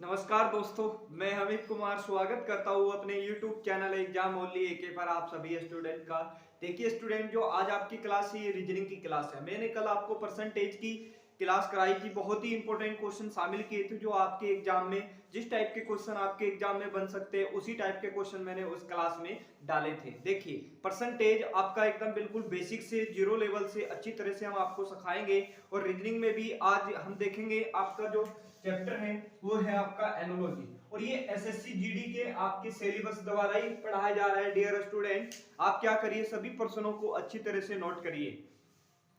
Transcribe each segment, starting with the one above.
नमस्कार दोस्तों, मैं हमीद कुमार स्वागत करता हूँ अपने YouTube चैनल एग्जाम ओनली एके पर आप सभी स्टूडेंट का। देखिए स्टूडेंट, जो आज आपकी क्लास है ये रीजनिंग की क्लास है। मैंने कल आपको परसेंटेज की क्लास कराई थी, बहुत ही इंपॉर्टेंट क्वेश्चन शामिल किए थे जो आपके एग्जाम में जिस टाइप के क्वेश्चन आपके एग्जाम में बन सकते हैं उसी टाइप के क्वेश्चन मैंने उस क्लास में डाले थे। देखिए परसेंटेज आपका एकदम बिल्कुल बेसिक से जीरो लेवल से अच्छी तरह से हम आपको सिखाएंगे और रीजनिंग में भी आज हम देखेंगे आपका जो चैप्टर है वो है आपका एनोलॉजी और ये एसएससी जीडी के आपके सिलेबस द्वारा ही पढ़ाया जा रहा है। डियर स्टूडेंट, आप क्या करिए, सभी प्रश्नों को अच्छी तरह से नोट करिए।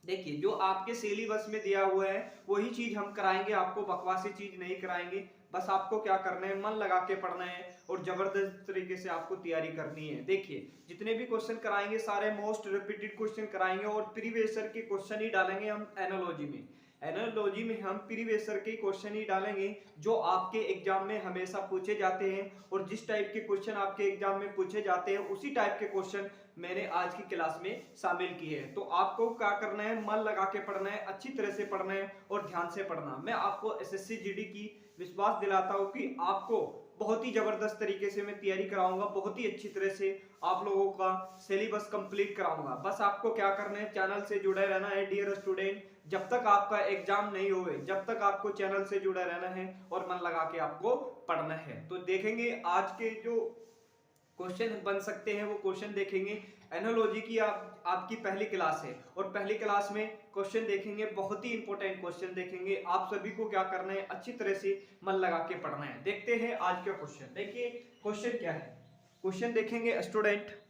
देखिए जो आपके सिलेबस में दिया हुआ है वही चीज हम कराएंगे, आपको बकवासी चीज नहीं कराएंगे। बस आपको क्या करना है, मन लगा के पढ़ना है और जबरदस्त तरीके से आपको तैयारी करनी है। देखिए जितने भी क्वेश्चन कराएंगे सारे मोस्ट रिपीटेड क्वेश्चन कराएंगे और प्रीवियस ईयर के क्वेश्चन ही डालेंगे हम एनालॉजी में। एनालॉजी में हम प्रीवियस ईयर के क्वेश्चन ही डालेंगे जो आपके एग्जाम में हमेशा पूछे जाते हैं और जिस टाइप के क्वेश्चन आपके एग्जाम में पूछे जाते हैं उसी टाइप के क्वेश्चन मैंने आज की क्लास में शामिल किए हैं। तो आपको क्या करना है, मन लगा के पढ़ना है, अच्छी तरह से पढ़ना है और ध्यान से पढ़ना। मैं आपको एसएससी जीडी की विश्वास दिलाता हूं कि आपको बहुत ही जबरदस्त तरीके से मैं तैयारी कराऊंगा, बहुत ही अच्छी तरह से आप लोगों का सिलेबस कंप्लीट कराऊंगा। बस आपको क्या करना है, चैनल से जुड़े रहना है डियर स्टूडेंट। जब तक आपका एग्जाम नहीं होवे जब तक आपको चैनल से जुड़े रहना है और मन लगा के आपको पढ़ना है। तो देखेंगे आज के जो क्वेश्चन बन सकते हैं वो क्वेश्चन देखेंगे। एनालॉजी की आपकी पहली क्लास है और पहली क्लास में क्वेश्चन देखेंगे, बहुत ही इंपॉर्टेंट क्वेश्चन देखेंगे। आप सभी को क्या करना है, अच्छी तरह से मन लगा के पढ़ना है। देखते हैं आज का क्वेश्चन। देखिए क्वेश्चन क्या है, क्वेश्चन देखेंगे स्टूडेंट।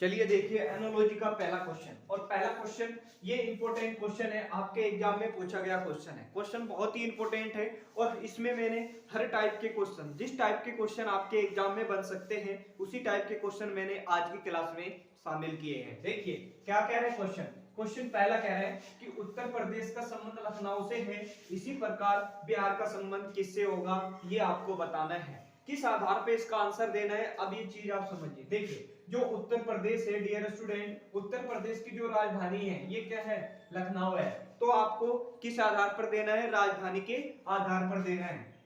चलिए देखिए एनालॉजी का पहला क्वेश्चन, और पहला क्वेश्चन ये इंपॉर्टेंट क्वेश्चन है, आपके एग्जाम में पूछा गया क्वेश्चन है। क्वेश्चन बहुत ही इंपॉर्टेंट है और इसमें मैंने हर टाइप के क्वेश्चन, जिस टाइप के क्वेश्चन आपके एग्जाम में बन सकते हैं उसी टाइप के क्वेश्चन मैंने आज की क्लास में शामिल किए हैं। देखिए क्या कह रहे हैं क्वेश्चन। क्वेश्चन पहला कह रहे हैं कि उत्तर प्रदेश का संबंध लखनऊ से है, इसी प्रकार बिहार का संबंध किससे होगा, ये आपको बताना है। किस आधार पे इसका आंसर देना है, अब ये चीज आप समझिए। देखिए जो उत्तर प्रदेश है डियर स्टूडेंट, उत्तर प्रदेश की जो राजधानी है ये क्या है, लखनऊ है। तो आपको किस आधार पर देना है, राजधानी के आधार पर देना है।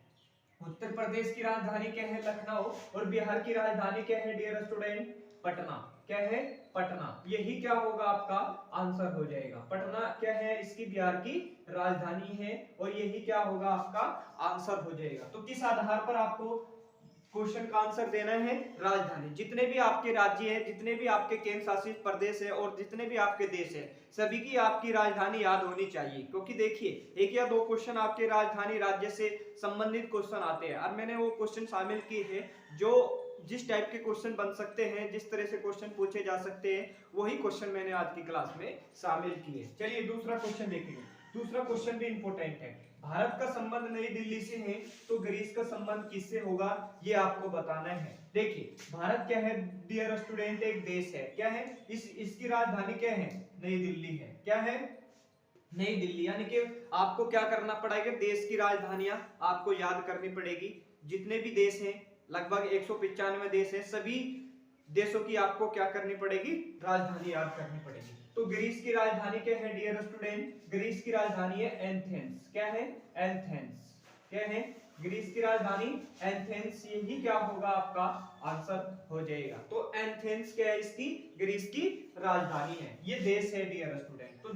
उत्तर प्रदेश की राजधानी क्या है, लखनऊ, और बिहार की राजधानी क्या है डियर स्टूडेंट, पटना। क्या है, पटना। यही क्या होगा, आपका आंसर हो जाएगा। पटना क्या है, इसकी बिहार की राजधानी है और यही क्या होगा, आपका आंसर हो जाएगा। तो किस आधार पर आपको क्वेश्चन का आंसर देना है, राजधानी। जितने भी आपके राज्य हैं, जितने भी आपके केंद्र शासित प्रदेश है और जितने भी आपके देश है, सभी की आपकी राजधानी याद होनी चाहिए। क्योंकि देखिए एक या दो क्वेश्चन आपके राजधानी राज्य से संबंधित क्वेश्चन आते हैं और मैंने वो क्वेश्चन शामिल किए हैं जो जिस टाइप के क्वेश्चन बन सकते हैं, जिस तरह से क्वेश्चन पूछे जा सकते हैं, वही क्वेश्चन मैंने आज की क्लास में शामिल किए। चलिए दूसरा क्वेश्चन देखेंगे। दूसरा क्वेश्चन भी इंपॉर्टेंट है। भारत का संबंध नई दिल्ली से है तो ग्रीस का संबंध किससे होगा, ये आपको बताना है। देखिए भारत क्या है डियर स्टूडेंट, एक देश है। क्या है, इसकी राजधानी क्या है, नई दिल्ली है। क्या है, नई दिल्ली। यानी कि आपको क्या करना पड़ेगा, देश की राजधानियां आपको याद करनी पड़ेगी। जितने भी देश हैं, लगभग 195 देश हैं, सभी देशों की आपको क्या करनी पड़ेगी, राजधानी याद करनी पड़ेगी। तो ग्रीस की राजधानी क्या है डियर स्टूडेंट, ग्रीस की राजधानी है एथेंस। क्या है, एथेंस। क्या है, ग्रीस की राजधानी एथेंस। यही क्या होगा, आपका आंसर हो जाएगा। तो एथेंस क्या है, इसकी ग्रीस की राजधानी है। ये देश है डियर स्टूडेंट। तो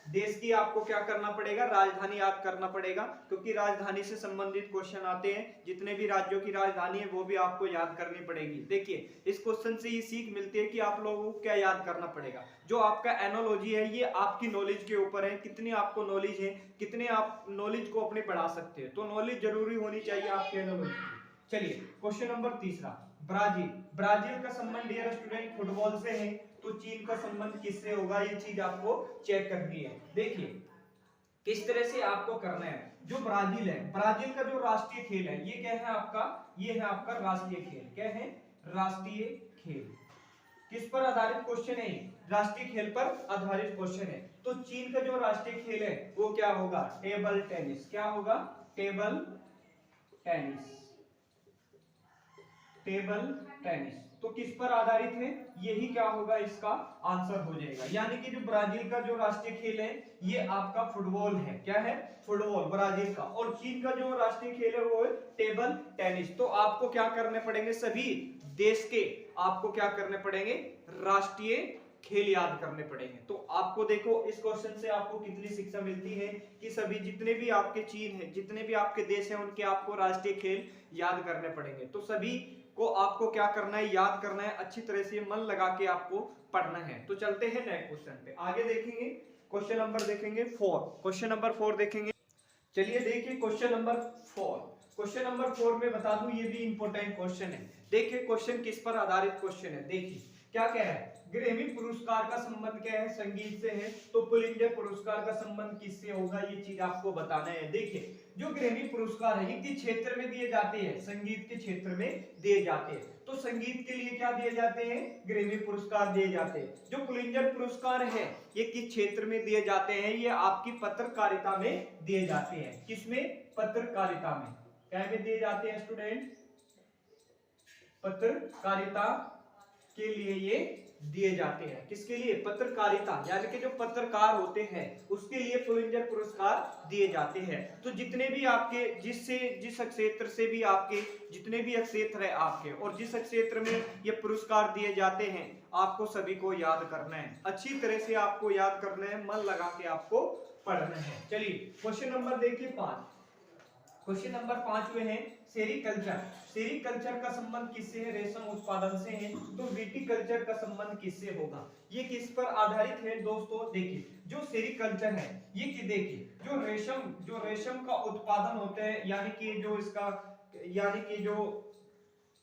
देश की आपको क्या करना पड़ेगा, राजधानी याद करना पड़ेगा, क्योंकि राजधानी से संबंधित क्वेश्चन आते हैं। जितने भी राज्यों की राजधानी है वो भी आपको याद करनी पड़ेगी। देखिए इस क्वेश्चन से ये सीख मिलती है कि आप लोगों को क्या याद करना पड़ेगा। जो आपका एनालॉजी है ये आपकी नॉलेज के ऊपर है, कितनी आपको नॉलेज है, कितने आप नॉलेज को अपने बढ़ा सकते हैं। तो नॉलेज जरूरी होनी चाहिए आपके एनालॉजी की। चलिए क्वेश्चन नंबर तीसरा, ब्राजील। ब्राजील का संबंध डियर स्टूडेंट फुटबॉल से है तो चीन का संबंध किससे होगा, ये चीज आपको चेक करनी है। देखिए किस तरह से आपको करना है। जो ब्राजील है, ब्राजील का जो राष्ट्रीय खेल है ये क्या है आपका, ये है आपका राष्ट्रीय खेल। क्या है, राष्ट्रीय खेल। किस पर आधारित क्वेश्चन है, राष्ट्रीय खेल पर आधारित क्वेश्चन है। तो चीन का जो राष्ट्रीय खेल है वो क्या होगा, टेबल टेनिस। क्या होगा, टेबल टेनिस। Table tennis. तो किस पर आधारित है, यही क्या होगा इसका आंसर हो जाएगा। यानी कि जो ब्राजील का जो राष्ट्रीय खेल है ये आपका फुटबॉल है। क्या है, फुटबॉल ब्राजील का। और चीन का जो राष्ट्रीय खेल है वो है टेबल टेनिस। तो आपको क्या करने पड़ेंगे, सभी देश के आपको क्या करने पड़ेंगे, राष्ट्रीय खेल याद करने पड़ेंगे। तो आपको देखो इस क्वेश्चन से आपको कितनी शिक्षा मिलती है कि सभी जितने भी आपके चीन है, जितने भी आपके देश हैं, उनके आपको राष्ट्रीय खेल याद करने पड़ेंगे। तो सभी को आपको क्या करना है, याद करना है, अच्छी तरह से मन लगा के आपको पढ़ना है। तो चलते हैं नेक्स्ट क्वेश्चन पे, आगे देखेंगे क्वेश्चन नंबर देखेंगे 4। क्वेश्चन नंबर 4 देखेंगे। चलिए देखिए क्वेश्चन नंबर 4। क्वेश्चन नंबर 4 में बता दूं ये भी इंपॉर्टेंट क्वेश्चन है। देखिए क्वेश्चन किस पर आधारित क्वेश्चन है, देखिए क्या कह रहा है, ग्रैमी पुरस्कार का संबंध क्या है, संगीत से है। तो पुलित्जर पुरस्कार का संबंध किससे होगा, ये चीज आपको बताना है। देखिए जो ग्रैमी पुरस्कार है ये किस क्षेत्र में दिए जाते हैं, संगीत के क्षेत्र में दिए जाते हैं। तो संगीत के लिए क्या दिए जाते हैं, ग्रैमी पुरस्कार दिए जाते हैं। जो पुलित्जर पुरस्कार है ये किस क्षेत्र में दिए जाते हैं, ये आपकी पत्रकारिता में दिए जाते हैं। किसमें, पत्रकारिता में। क्या में दिए जाते हैं स्टूडेंट, पत्रकारिता के लिए ये दिए जाते हैं। किसके लिए, पत्रकारिता, यानी कि जो पत्रकार होते हैं उसके लिए पुलित्जर पुरस्कार दिए जाते हैं। तो जितने भी आपके जिस क्षेत्र से भी आपके जितने भी क्षेत्र है आपके और जिस क्षेत्र में ये पुरस्कार दिए जाते हैं आपको सभी को याद करना है, अच्छी तरह से आपको याद करना है, मन लगा के आपको पढ़ना है। चलिए क्वेश्चन नंबर देखिए 5। क्वेश्चन नंबर 5 में है सेरीकल्चर। सेरीकल्चर का संबंध किससे है, रेशम उत्पादन से है। तो विटीकल्चर का संबंध किससे होगा, ये किस पर आधारित है दोस्तों, देखिए जो सेरीकल्चर है ये कि देखिए जो रेशम का उत्पादन होता है, यानी कि जो इसका यानी कि जो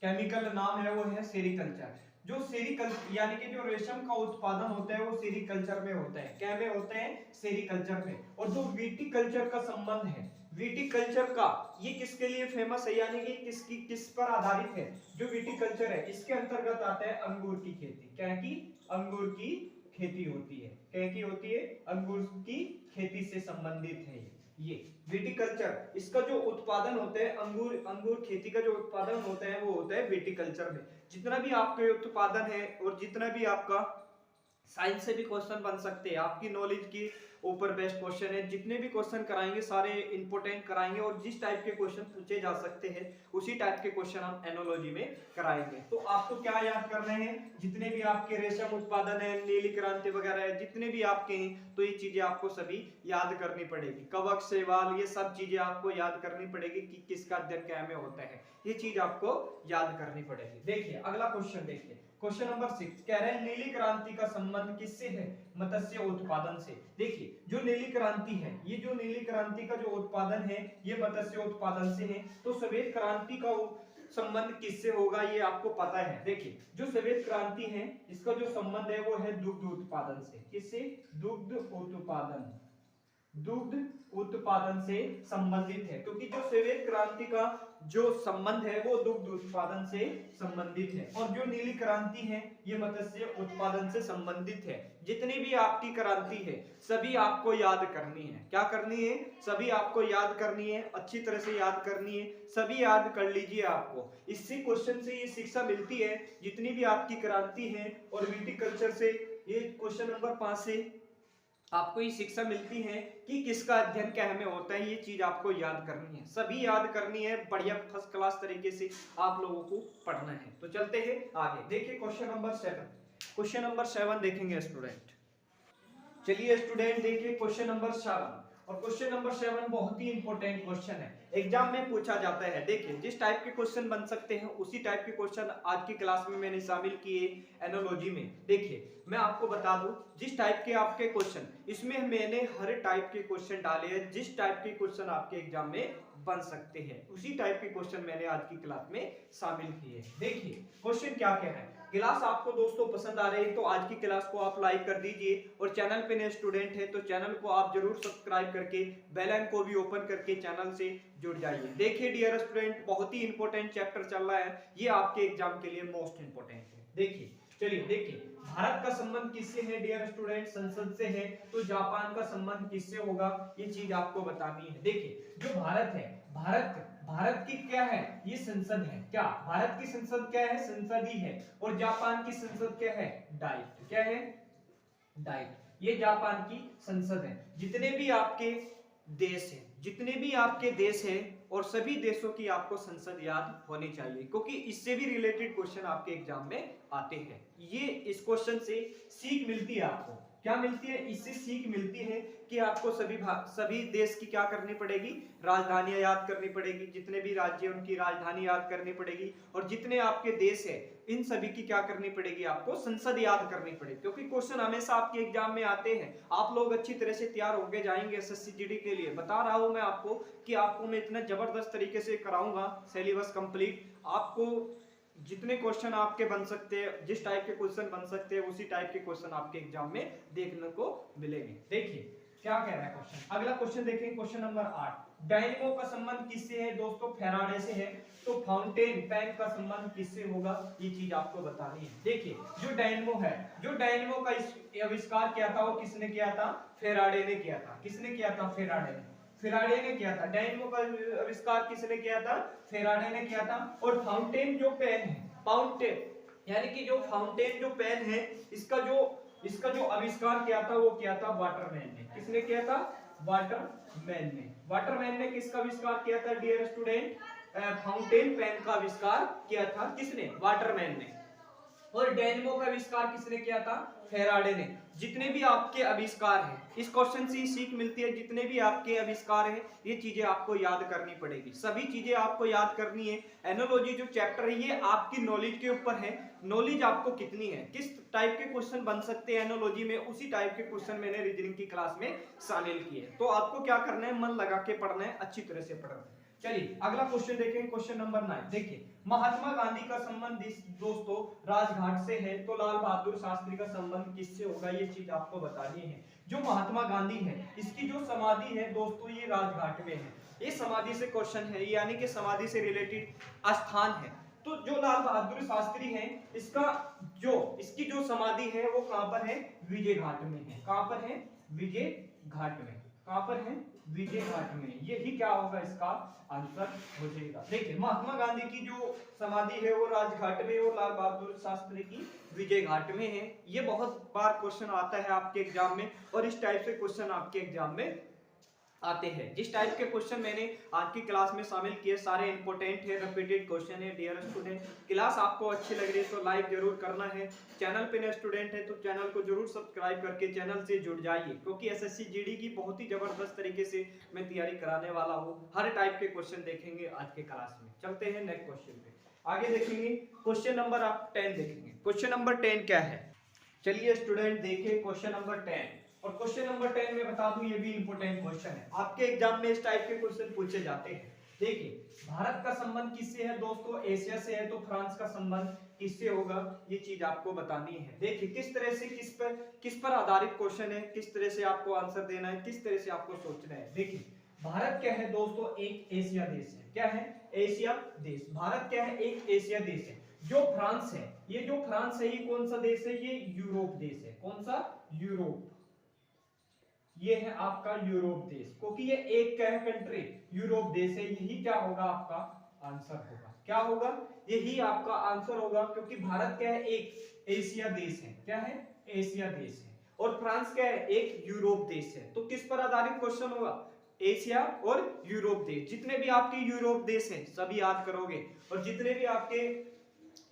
केमिकल नाम है वो है सेरीकल्चर। जो सेरीकल्चर यानी कि जो रेशम का उत्पादन होता है वो सेरीकल्चर में होता है। क्या में होता है, सेरीकल्चर में। और जो विटीकल्चर का संबंध है, विटीकल्चर का ये किसके लिए फेमस है, यानी कि किस पर आधारित है, जो विटीकल्चर है इसके अंतर्गत आता है अंगूर की खेती। क्या की, अंगूर की खेती होती है। क्या की होती है, अंगूर की खेती से संबंधित है ये विटीकल्चर। इसका जो उत्पादन होता है अंगूर खेती का जो उत्पादन होता है वो होता है विटीकल्चर में। जितना भी आपके उत्पादन है और जितना भी आपका साइंस से भी क्वेश्चन बन सकते हैं, आपकी नॉलेज की ऊपर बेस्ट क्वेश्चन है। जितने भी क्वेश्चन कराएंगे सारे इंपोर्टेंट कराएंगे और जिस टाइप के क्वेश्चन पूछे जा सकते हैं उसी टाइप के क्वेश्चन हम एनोलॉजी में कराएंगे। तो आपको क्या याद करने हैं, जितने भी आपके रेशम उत्पादन है, नीली क्रांति वगैरह है, जितने भी आपके हैं, तो ये चीजें आपको सभी याद करनी पड़ेगी। कवक, शैवाल, ये सब चीजें आपको याद करनी पड़ेगी कि किसका अध्ययन क्या में होता है, ये चीज आपको याद करनी पड़ेगी। देखिए अगला क्वेश्चन देखिए, क्वेश्चन नंबर 6 कह रहे हैं नीली क्रांति का संबंध किससे है, मत्स्य उत्पादन से। देखिए जो नीली क्रांति है, ये जो नीली क्रांति का जो उत्पादन है ये मत्स्य उत्पादन से है। तो श्वेत क्रांति का संबंध किससे होगा ये आपको पता है। देखिए जो श्वेत क्रांति है इसका जो संबंध है वो है दुग्ध उत्पादन से। किससे, दुग्ध उत्पादन से संबंधित है, क्योंकि जो श्वेत क्रांति का जो संबंध है वो दुग्ध उत्पादन से संबंधित है। और जो नीली क्रांति है ये मत्स्य उत्पादन से संबंधित है। जितनी भी आपकी क्रांति है सभी आपको याद करनी है। क्या करनी है, सभी आपको याद करनी है, अच्छी तरह से याद करनी है, सभी याद कर लीजिए। आपको इससे क्वेश्चन से ये शिक्षा मिलती है, जितनी भी आपकी क्रांति है और विटीकल्चर से ये क्वेश्चन नंबर 5 से आपको ये शिक्षा मिलती है कि किसका अध्ययन क्या में होता है, ये चीज आपको याद करनी है, सभी याद करनी है। बढ़िया फर्स्ट क्लास तरीके से आप लोगों को पढ़ना है। तो चलते हैं आगे, देखिए क्वेश्चन नंबर 7। क्वेश्चन नंबर 7 देखेंगे स्टूडेंट। चलिए स्टूडेंट देखिए क्वेश्चन नंबर 7। और क्वेश्चन नंबर 7 बहुत ही इंपॉर्टेंट क्वेश्चन है, एग्जाम में पूछा जाता है। देखिए जिस टाइप के क्वेश्चन बन सकते हैं उसी टाइप के क्वेश्चन आज की क्लास में मैंने शामिल किए एनोलॉजी में। देखिए मैं आपको बता दूं जिस टाइप के आपके क्वेश्चन, इसमें मैंने हर टाइप के क्वेश्चन डाले हैं, जिस टाइप के क्वेश्चन आपके एग्जाम में बन सकते हैं उसी टाइप के क्वेश्चन मैंने आज की क्लास में शामिल किए। देखिए क्वेश्चन क्या कह रहा है। क्लास आपको दोस्तों पसंद आ रही है तो आज की क्लास को आप लाइक कर दीजिए, और चैनल पे नए स्टूडेंट है तो चैनल को आप जरूर सब्सक्राइब करके बेल आइकन को भी ओपन करके चैनल से जुड़ जाइए। देखिए डियर स्टूडेंट बहुत ही इंपॉर्टेंट चैप्टर चल रहा है, ये आपके एग्जाम के लिए मोस्ट इंपॉर्टेंट है। देखिए चलिए देखिए भारत का संबंध किससे है डियर स्टूडेंट, संसद से है। तो जापान का संबंध किससे होगा ये चीज आपको बतानी है। देखिए जो भारत है, भारत की क्या है, ये संसद है। क्या भारत की संसद क्या है, संसद ही है। और जापान की संसद क्या है, डाइट। क्या है, डाइट। ये जापान की संसद है। जितने भी आपके देश हैं, जितने भी आपके देश हैं, और सभी देशों की आपको संसद याद होनी चाहिए, क्योंकि इससे भी रिलेटेड क्वेश्चन आपके एग्जाम में आते हैं। ये इस क्वेश्चन से सीख मिलती है आपको। क्या मिलती है, इससे सीख मिलती है कि आपको सभी देश की क्या करनी पड़ेगी, राजधानियां याद करनी पड़ेगी। जितने भी राज्य हैं उनकी राजधानी याद करनी पड़ेगी। और जितने आपके देश है इन सभी की क्या करनी पड़ेगी, आपको संसद याद करनी पड़ेगी। क्योंकि क्वेश्चन हमेशा आपके एग्जाम में आते हैं। आप लोग अच्छी तरह से तैयार होके जाएंगे एसएससी जीडी के लिए। बता रहा हूं मैं आपको कि आपको मैं इतना जबरदस्त तरीके से कराऊंगा सिलेबस कंप्लीट। आपको जितने क्वेश्चन आपके बन सकते हैं, जिस टाइप के क्वेश्चन बन सकते हैं, उसी टाइप के क्वेश्चन आपके एग्जाम में देखने को मिलेंगे। देखिए क्या कह रहा है क्वेश्चन। अगला क्वेश्चन देखें, क्वेश्चन नंबर 8। डायनेमो का संबंध किससे है दोस्तों, फैराडे से है। तो फाउंटेन पेन का संबंध किससे होगा, ये चीज आपको बतानी है। देखिए जो डायनेमो है, जो डायनेमो का आविष्कार किया था वो किसने किया था, फैराडे ने किया था। किसने किया था, फैराडे ने। फैराडे ने किया था। डायनेमो का आविष्कार किसने किया था, फैराडे ने किया था। और फाउंटेन जो पेन है, फाउंटेन यानी कि जो फाउंटेन जो पेन है, इसका जो आविष्कार किया था वो किया था वाटरमैन ने। किसने किया था, वाटरमैन ने। वाटरमैन ने किसका आविष्कार किया था डियर स्टूडेंट, फाउंटेन पेन का आविष्कार किया था। किसने, वाटरमैन ने। और डायनेमो का आविष्कार किसने किया था, फैराडे ने। जितने भी आपके आविष्कार हैं, इस क्वेश्चन से सीख मिलती है, जितने भी आपके आविष्कार हैं ये चीजें आपको याद करनी पड़ेगी। सभी चीजें आपको याद करनी है। एनोलॉजी जो चैप्टर है ये आपकी नॉलेज के ऊपर है। नॉलेज आपको कितनी है, किस टाइप के क्वेश्चन बन सकते हैं एनोलॉजी में, उसी टाइप के क्वेश्चन मैंने रीजनिंग की क्लास में शामिल किए। तो आपको क्या करना है, मन लगा के पढ़ना है, अच्छी तरह से पढ़ना है। चलिए अगला क्वेश्चन देखें, क्वेश्चन नंबर 9। देखिए महात्मा गांधी का संबंध दोस्तों राजघाट से है। तो लाल बहादुर शास्त्री का संबंध किससे होगा, ये चीज आपको बतानी है। जो महात्मा गांधी है इसकी जो समाधि है दोस्तों ये राजघाट में है। ये समाधि से क्वेश्चन है, यानी कि समाधि से रिलेटेड स्थान है। तो जो लाल बहादुर शास्त्री है इसकी जो समाधि है वो कहां पर है, विजय घाट में है। कहां पर है, विजय घाट में। कहां पर है, विजय घाट में। यही क्या होगा, इसका आंसर हो जाएगा। देखिए महात्मा गांधी की जो समाधि है वो राजघाट में और लाल बहादुर शास्त्री की विजय घाट में है। ये बहुत बार क्वेश्चन आता है आपके एग्जाम में, और इस टाइप से क्वेश्चन आपके एग्जाम में आते हैं। जिस टाइप के क्वेश्चन मैंने आज की क्लास में शामिल किए सारे इंपॉर्टेंट है, रिपीटेड क्वेश्चन है। डियर स्टूडेंट क्लास आपको अच्छी लग रही है तो लाइक जरूर करना है। चैनल पे नए स्टूडेंट है तो चैनल को जरूर सब्सक्राइब करके चैनल से जुड़ जाइए, क्योंकि एसएससी जीडी की बहुत ही जबरदस्त तरीके से मैं तैयारी कराने वाला हूँ। हर टाइप के क्वेश्चन देखेंगे आज के क्लास में। चलते हैं नेक्स्ट क्वेश्चन पे, आगे देखेंगे। क्वेश्चन नंबर आप 10 देखेंगे। क्वेश्चन नंबर 10 क्या है, चलिए स्टूडेंट देखिए क्वेश्चन नंबर 10। और क्वेश्चन नंबर 10 में बता दूं ये भी इंपॉर्टेंट क्वेश्चन है, आपके एग्जाम में इस टाइप के क्वेश्चन पूछे जाते हैं। देखिए भारत का संबंध किससे है दोस्तों, एशिया से है। तो फ्रांस का संबंध किससे होगा, ये चीज आपको बतानी है। देखिए किस तरह से किस पर आधारित क्वेश्चन है, किस तरह से आपको आंसर देना है, किस तरह से आपको सोचना है। देखिए भारत क्या है दोस्तों, एक एशिया देश है। क्या है, एशिया देश। भारत क्या है, एक एशिया देश है। जो फ्रांस है, ये जो फ्रांस है ये कौन सा देश है, ये यूरोप देश है। कौन सा, यूरोप। ये है आपका यूरोप देश, क्योंकि ये एक क्या है, कंट्री यूरोप देश है। यही क्या होगा, आपका आंसर होगा। क्या होगा, यही आपका आंसर होगा, क्योंकि भारत क्या है, एक एशिया देश है। क्या है, एशिया देश है। और फ्रांस क्या है, एक यूरोप देश है। तो किस पर आधारित क्वेश्चन होगा, एशिया और यूरोप देश। जितने भी आपके यूरोप देश हैं सभी याद करोगे, और जितने भी आपके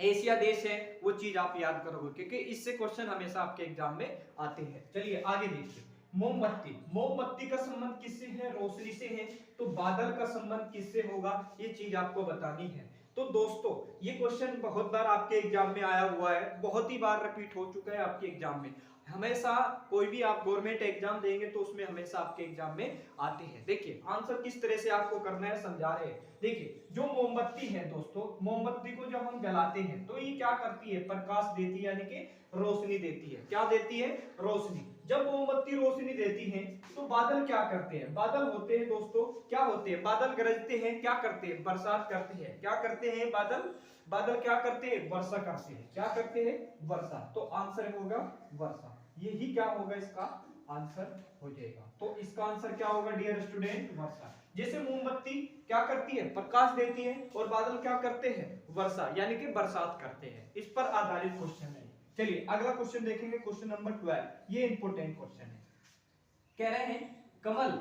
एशिया देश है वो चीज आप याद करोगे, क्योंकि इससे क्वेश्चन हमेशा आपके एग्जाम में आते हैं। चलिए आगे देखिए। मोमबत्ती, मोमबत्ती का संबंध किससे है, रोशनी से है। तो बादल का संबंध किससे होगा, ये चीज आपको बतानी है। तो दोस्तों ये क्वेश्चन बहुत बार आपके एग्जाम में आया हुआ है, बहुत ही बार रिपीट हो चुका है आपके एग्जाम में। हमेशा कोई भी आप गवर्नमेंट एग्जाम देंगे तो उसमें हमेशा आपके एग्जाम में आते हैं। देखिए आंसर किस तरह से आपको करना है समझा रहे हैं। देखिए जो मोमबत्ती है दोस्तों, मोमबत्ती को जब हम जलाते हैं तो ये क्या करती है, प्रकाश देती है, यानी कि रोशनी देती है। क्या देती है, रोशनी। जब मोमबत्ती रोशनी देती है तो बादल क्या करते हैं, बादल होते हैं दोस्तों, क्या होते हैं, बादल गरजते हैं, क्या करते हैं, बरसात करते हैं। क्या करते हैं बादल, बादल क्या करते हैं, वर्षा करते हैं। क्या करते हैं, वर्षा। तो आंसर होगा वर्षा। यही क्या होगा, इसका आंसर हो जाएगा। तो इसका आंसर क्या होगा डियर स्टूडेंट? वर्षा। जैसे मोमबत्ती क्या करती है? प्रकाश देती है, और बादल क्या करते हैं? वर्षा यानी कि बरसात करते हैं। इस पर आधारित क्वेश्चन है। चलिए अगला क्वेश्चन देखेंगे, क्वेश्चन नंबर 12। ये इंपॉर्टेंट क्वेश्चन है। कह रहे हैं कमल,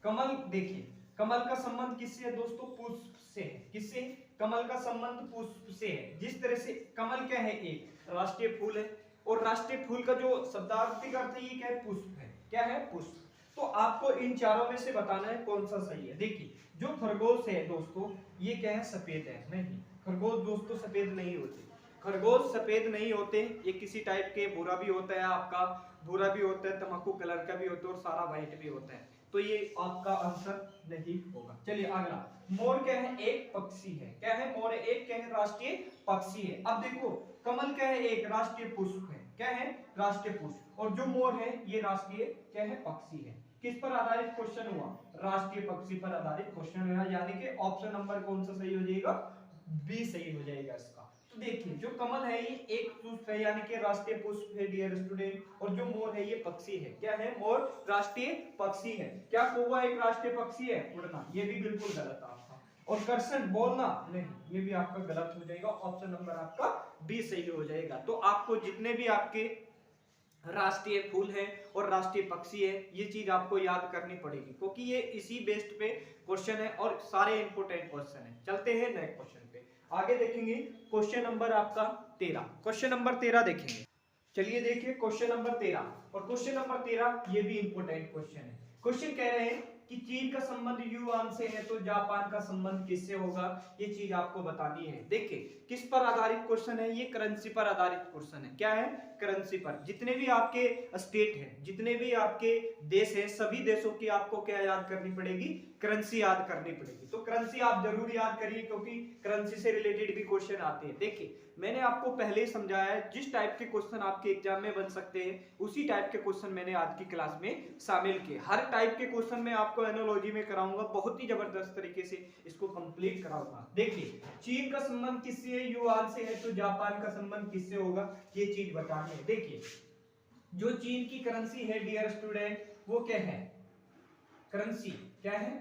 कमल देखिए, कमल का संबंध किससे है दोस्तों? पुष्प से है। किससे? कमल का संबंध पुष्प से है। जिस तरह से कमल क्या है? एक राष्ट्रीय फूल है, और राष्ट्रीय फूल का जो शब्दार्थी अर्थ है ये क्या है? पुष्प है। क्या है? पुष्प। तो आपको इन चारों में से बताना है कौन सा सही है। देखिए जो खरगोश है दोस्तों, ये क्या है? सफेद है। नहीं, खरगोश दोस्तों सफेद नहीं होते। खरगोश सफेद नहीं होते, ये किसी टाइप के भूरा भी होता है, आपका भूरा भी होता है, तम्बाकू कलर का भी होता है, और सारा व्हाइट भी होता है। तो ये आपका आंसर नहीं होगा। चलिए अगला, मोर क्या है? एक पक्षी है। क्या है? मोर एक क्या है? राष्ट्रीय पक्षी है। अब देखो कमल क्या है? एक राष्ट्रीय पुष्प है। क्या है? राष्ट्रीय पुष्प। और जो मोर है ये राष्ट्रीय क्या है? पक्षी है। किस पर आधारित क्वेश्चन हुआ? राष्ट्रीय पक्षी पर आधारित क्वेश्चन हुआ, यानी कि ऑप्शन नंबर कौन सा सही हो जाएगा? बी सही हो जाएगा इसका। तो देखिए जो कमल है ये एक पुष्प है, यानी कि राष्ट्रीय पुष्प है डियर स्टूडेंट, और जो मोर है ये पक्षी है। क्या है? मोर राष्ट्रीय पक्षी है। क्या कौवा एक राष्ट्रीय पक्षी है? उड़ना, ये भी बिल्कुल गलत है आपका। और कर्षण बोलना, नहीं, ये भी आपका गलत हो जाएगा। ऑप्शन नंबर आपका बी सही हो जाएगा। तो आपको जितने भी आपके राष्ट्रीय फूल है और राष्ट्रीय पक्षी है, ये चीज आपको याद करनी पड़ेगी, क्योंकि ये इसी बेस्ड पे क्वेश्चन है और सारे इंपोर्टेंट क्वेश्चन है। चलते हैं नेक्स्ट क्वेश्चन पे, आगे देखेंगे क्वेश्चन नंबर आपका 13। क्वेश्चन नंबर 13 देखेंगे। चलिए देखिए क्वेश्चन नंबर 13, और क्वेश्चन नंबर 13 ये भी इंपोर्टेंट क्वेश्चन है। क्वेश्चन कह रहे हैं कि चीन का संबंध युआन से है, तो जापान का संबंध किससे होगा? ये चीज आपको बतानी है। देखिए किस पर आधारित क्वेश्चन है? ये करेंसी पर आधारित क्वेश्चन है। क्या है? करेंसी पर। जितने भी आपके स्टेट है, जितने भी आपके देश है, सभी देशों की आपको क्या याद करनी पड़ेगी? करेंसी याद करनी पड़ेगी। तो करेंसी आप जरूर याद करिए, क्योंकि करेंसी से रिलेटेड भी क्वेश्चन आते हैं। देखिए मैंने आपको पहले ही समझाया है, जिस टाइप के क्वेश्चन आपके एग्जाम में बन सकते हैं उसी टाइप के क्वेश्चन मैंने आज की क्लास में शामिल किए। हर टाइप के क्वेश्चन मैं आपको एनालॉजी में कराऊंगा, बहुत ही जबरदस्त तरीके से इसको कंप्लीट कराऊंगा। देखिए चीन का संबंध किससे है? युआन से है, तो जापान का संबंध किससे होगा? ये चीज बतानी है। देखिए जो चीन की करेंसी है डियर स्टूडेंट, वो क्या है? करेंसी। क्या है?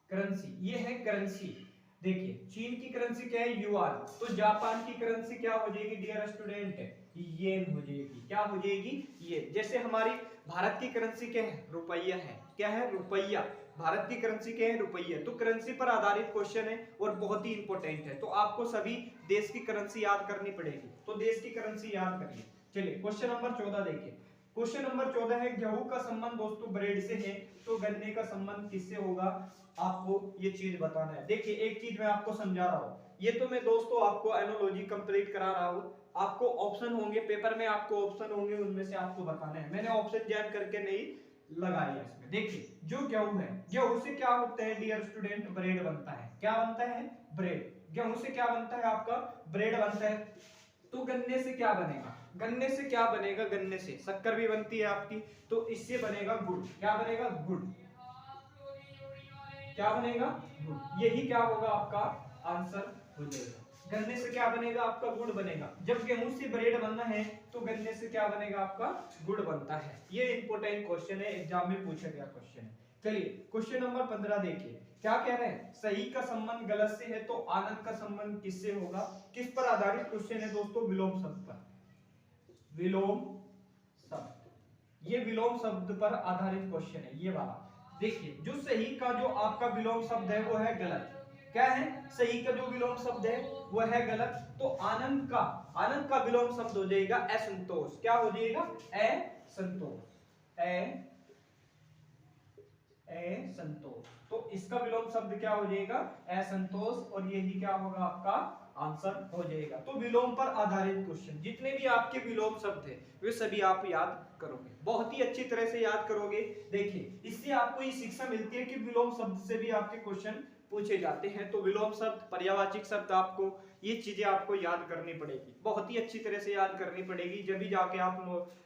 करेंसी। ये है करेंसी। देखिए चीन की करेंसी क्या है? युआन। तो जापान की करेंसी क्या हो जाएगी डियर स्टूडेंट? येन हो जाएगी। क्या हो जाएगी? ये। जैसे हमारी भारत की करेंसी क्या है? रुपया है। क्या है? रुपया। भारत की करेंसी क्या है? रुपया। तो करेंसी पर आधारित क्वेश्चन है और बहुत ही इंपॉर्टेंट है, तो आपको सभी देश की करेंसी याद करनी पड़ेगी। तो देश की करेंसी याद करिए। चलिए क्वेश्चन नंबर 14 देखिए। क्वेश्चन नंबर 14 है गेहूं का संबंध दोस्तों ब्रेड से है, तो गन्ने का संबंध किससे होगा? आपको ये चीज बताना है। देखिए एक चीज मैं आपको समझा रहा हूँ, ये तो मैं दोस्तों आपको एनोलॉजी कंप्लीट करा रहा हूँ। आपको ऑप्शन होंगे पेपर में, आपको ऑप्शन होंगे, उनमें से आपको बताना है। मैंने ऑप्शन जैन करके नहीं लगाया इसमें। देखिए जो गेहूं है, गेहूं से क्या होता है डियर स्टूडेंट? ब्रेड बनता है। क्या बनता है? ब्रेड। गेहूं से क्या बनता है आपका? ब्रेड बनता है। तो गन्ने से क्या बनेगा? गन्ने से क्या बनेगा? गन्ने से शक्कर भी बनती है आपकी, तो इससे बनेगा गुड़। क्या बनेगा? गुड़। क्या बनेगा? गुड़। यही क्या होगा? आपका आंसर हो जाएगा। गन्ने से क्या बनेगा? आपका गुड़ बनेगा। जब गेहूं से ब्रेड बनना है तो गन्ने से क्या बनेगा? आपका गुड़ बनता है। ये इंपॉर्टेंट क्वेश्चन है, एग्जाम में पूछा गया क्वेश्चन है। चलिए क्वेश्चन नंबर 15 देखिए। क्या कह रहे हैं? सही का संबंध गलत से है, तो आनंद का संबंध किससे होगा? किस पर आधारित क्वेश्चन है दोस्तों? विलोम शब्द पर। विलोम शब्द। ये विलोम शब्द पर आधारित क्वेश्चन है ये वाला। देखिए जो सही का जो आपका विलोम शब्द है वो है गलत। क्या है? सही का जो विलोम शब्द है वो है गलत। तो आनंद का विलोम शब्द हो जाएगा असंतोष। क्या हो जाएगा? असंतोष। असंतोष। तो इसका विलोम शब्द क्या हो जाएगा? असंतोष। और यही क्या होगा? आपका आंसर हो जाएगा। तो विलोम पर आधारित क्वेश्चन, जितने भी आपके विलोम शब्द है वे सभी आप याद करोगे, बहुत ही अच्छी तरह से याद करोगे। देखिए इससे आपको ये शिक्षा मिलती है कि विलोम शब्द से भी आपके क्वेश्चन पूछे जाते हैं। तो विलोम शब्द, पर्यायवाची शब्द, आपको ये चीजें आपको याद करनी पड़ेगी, बहुत ही अच्छी तरह से याद करनी पड़ेगी। जब भी जाके आप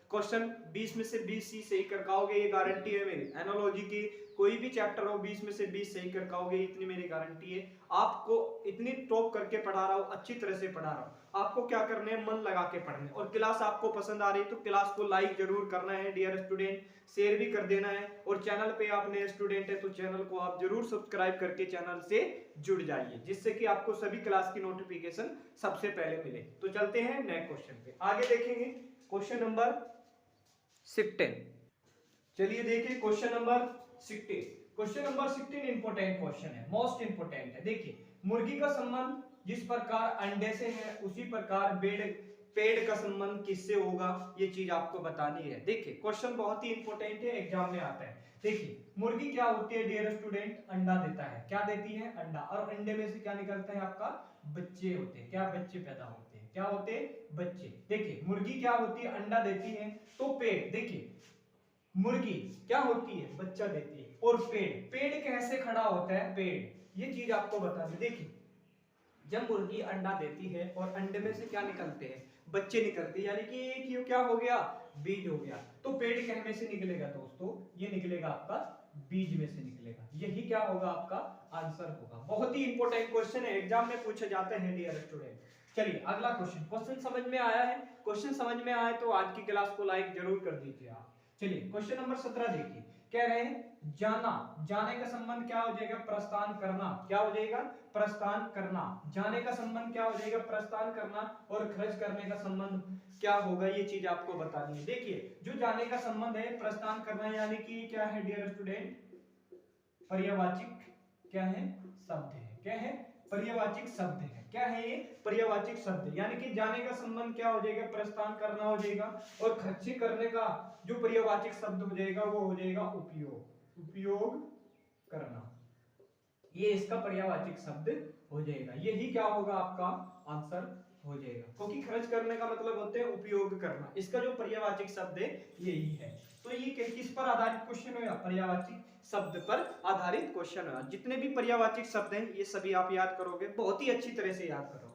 क्वेश्चन 20 में से 20 ही सही कर पाओगे, ये गारंटी है मेरी। एनालॉजी की कोई भी चैप्टर हो 20 में से 20 सही कर पाओगे, इतनी मेरी गारंटी है। आपको इतनी टॉप करके पढ़ा रहा हूँ, अच्छी तरह से पढ़ा रहा हूँ, आपको क्या करना है, मन लगा के पढ़ना है। और क्लास आपको पसंद आ रही है तो क्लास को लाइक जरूर करना है डियर स्टूडेंट, शेयर भी कर देना है। और चैनल पे आप नए स्टूडेंट है तो चैनल को आप जरूर सब्सक्राइब करके चैनल से जुड़ जाइए, जिससे कि आपको सभी क्लास की नोटिफिकेशन सबसे पहले मिले। तो चलते हैं नए क्वेश्चन पे, आगे देखेंगे क्वेश्चन नंबर 16। चलिए देखिए question number 16। Question number 16 important question है, मोस्ट इंपोर्टेंट है। देखिए, मुर्गी का संबंध जिस प्रकार अंडे से है उसी प्रकार पेड़ का संबंध किससे होगा, ये चीज आपको बतानी है। देखिए क्वेश्चन बहुत ही इंपॉर्टेंट है, एग्जाम में आता है। देखिए मुर्गी क्या होती है डियर स्टूडेंट, अंडा देता है। क्या देती है, अंडा। और अंडे में से क्या निकलता है आपका, बच्चे होते हैं। क्या, बच्चे पैदा होते हैं। क्या होते हैं, बच्चे। देखिए मुर्गी क्या होती है, अंडा देती है। तो पेड़, देखिए मुर्गी क्या होती है, बच्चा देती है। और पेड़ कैसे खड़ा होता है, पेड़, ये चीज आपको बतानी। देखिए जब मुर्गी अंडा देती है और अंडे में से क्या निकलते हैं, बच्चे निकलते हैं, यानी कि एक क्या हो गया, बीज हो गया। तो पेड़ कहने से निकलेगा दोस्तों, ये निकलेगा आपका बीज में से निकलेगा। यही क्या होगा, आपका आंसर होगा। बहुत ही इंपॉर्टेंट क्वेश्चन है, एग्जाम में पूछे जाते हैं डियर स्टूडेंट। चलिए अगला क्वेश्चन, क्वेश्चन समझ में आया है? क्वेश्चन समझ में आए तो आज की क्लास को लाइक जरूर कर दीजिए आप। चलिए क्वेश्चन नंबर 17 देखिए, कह रहे हैं जाना, जाने का संबंध क्या हो जाएगा, प्रस्थान करना। क्या हो जाएगा, प्रस्थान करना। जाने का संबंध क्या हो जाएगा, प्रस्थान करना। और खर्च करने का संबंध क्या होगा, ये चीज आपको बतानी है। देखिए जो जाने का संबंध है, प्रस्थान करना, यानी कि क्या है डियर स्टूडेंट, पर्यायवाचिक क्या है, शब्द है। क्या है, पर्यायवाचिक शब्द है। क्या है ये, पर्यायवाचिक शब्द। यानी कि जाने का संबंध क्या हो जाएगा, प्रस्थान करना हो जाएगा। और खर्चे करने का जो पर्यायवाचिक शब्द हो जाएगा वो हो जाएगा उपयोग, उपयोग करना। ये इसका पर्यायवाचिक शब्द हो जाएगा। यही क्या होगा, आपका आंसर हो जाएगा। क्योंकि खर्च करने का मतलब होता है उपयोग करना, इसका जो पर्यायवाचिक शब्द है यही है। तो ये किस पर आधारित क्वेश्चन है, पर्यायवाचिक शब्द पर आधारित क्वेश्चन है। जितने भी पर्यायवाचिक शब्द हैं ये सभी आप याद करोगे, बहुत ही अच्छी तरह से याद करोगे।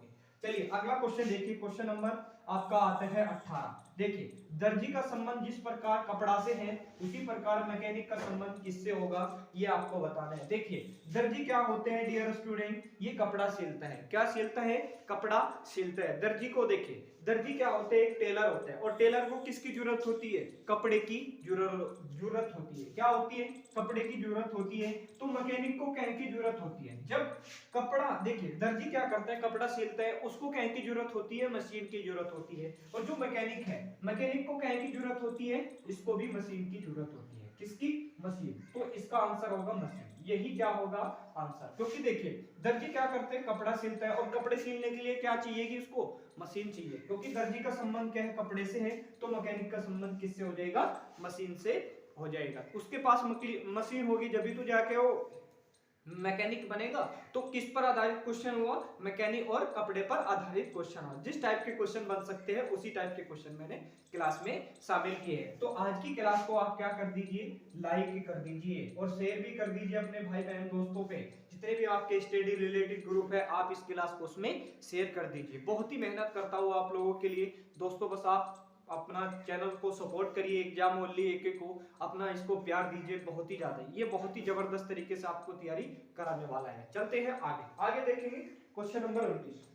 चलिए अगला क्वेश्चन देखिए, क्वेश्चन नंबर आपका आता है 18। देखिए दर्जी का संबंध जिस प्रकार कपड़ा से है उसी प्रकार मैकेनिक का संबंध किससे होगा, ये आपको बताना है। देखिए दर्जी क्या होते हैं डियर स्टूडेंट, ये कपड़ा सिलता है। क्या सिलता है, कपड़ा सिलता है। दर्जी को देखिए, दर्जी क्या होते हैं, एक टेलर होता है। और टेलर को किसकी जरूरत होती है, कपड़े की जरूरत होती है। क्या होती है, कपड़े की जरूरत होती है। तो मैकेनिक को क्या की जरूरत होती है, जब कपड़ा, देखिए दर्जी क्या करता है, कपड़ा सिलता है, उसको क्या की जरूरत होती है, मशीन की जरूरत होती है। और जो मैकेनिक है, मैकेनिक को क्या की जरूरत होती है, इसको भी मशीन की जरूरत होती है। किसकी, मशीन। तो इसका आंसर होगा मशीन। यही क्या होगा आंसर। क्योंकि देखिए दर्जी क्या करते हैं, कपड़ा सिलता है। और कपड़े सिलने के लिए क्या चाहिए कि उसको मशीन चाहिए। क्योंकि दर्जी का संबंध क्या है, कपड़े से है। तो मैकेनिक का संबंध किससे हो जाएगा, मशीन से हो जाएगा। उसके पास मशीन होगी जब तो जाके वो मैकेनिक बनेगा। तो किस पर आधारित क्वेश्चन हुआ, मैकेनिक और कपड़े पर आधारित क्वेश्चन हुआ। जिस टाइप के क्वेश्चन बन सकते हैं उसी टाइप के क्वेश्चन मैंने क्लास में शामिल किए हैं। तो आज की क्लास को आप क्या कर दीजिए, लाइक कर दीजिए और शेयर भी कर दीजिए अपने भाई बहन दोस्तों पे। जितने भी आपके स्टडी रिलेटेड ग्रुप है आप इस क्लास को उसमें शेयर कर दीजिए। बहुत ही मेहनत करता हूँ आप लोगों के लिए दोस्तों, बस आप अपना चैनल को सपोर्ट करिए। एग्जाम ओनली एक को अपना इसको प्यार दीजिए बहुत ही ज्यादा। ये बहुत ही जबरदस्त तरीके से आपको तैयारी कराने वाला है। चलते हैं आगे देखेंगे क्वेश्चन नंबर 19।